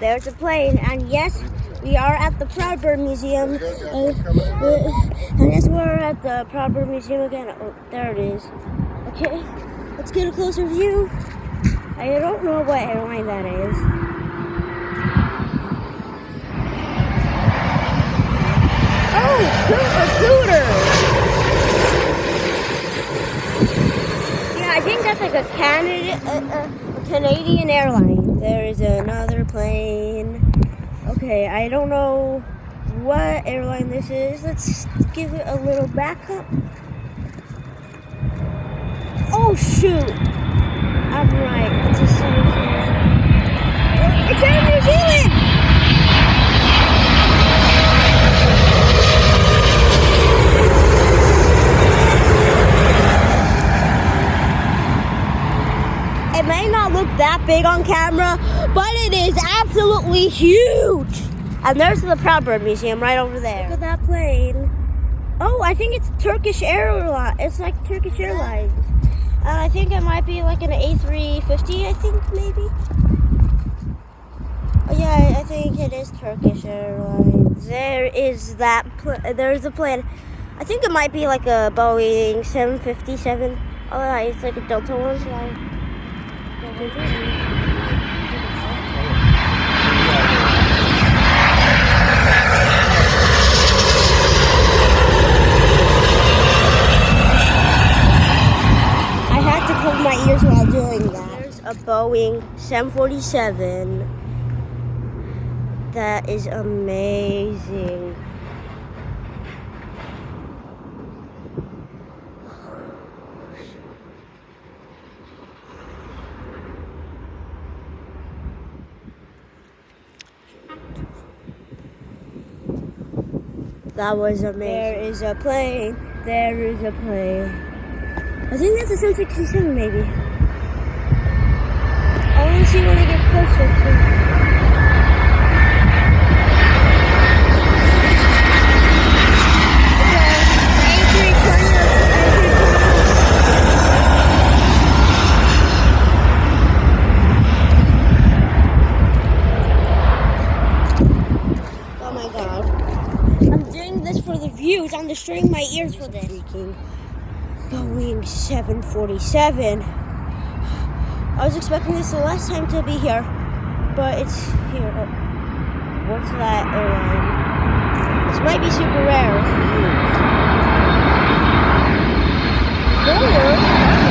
there's a plane, and yes, we are at the Proud Bird Museum. And yes, we're at the Proud Bird Museum again. Oh, there it is. Okay, let's get a closer view. I don't know what airline that is. Oh, a scooter! Yeah, I think that's like a Canadian airline. There is another plane. Okay, I don't know what airline this is. Let's give it a little backup. Oh shoot! I'm right. It's Air New Zealand! It may not look that big on camera, but it is absolutely huge. And there's the Proud Bird Museum right over there. Look at that plane. Oh, I think it's Turkish Airlines. It's like Turkish Airlines. I think it might be like an A350, I think, maybe. Oh, yeah, I think it is Turkish Airlines. There is that, there's a plane. I think it might be like a Boeing 757. Oh, yeah, it's like a Delta one, so I had to cover my ears while doing that. There's a Boeing 747. That is amazing. That was amazing. There is a plane. There is a plane. I think that's a 767 maybe. I want to see when I get closer to it. Oh my god. I'm doing this for the views. I'm destroying my ears for this. Boeing 747. I was expecting this the last time to be here, but it's here. Oh, what's that airline? This might be super rare. It's huge.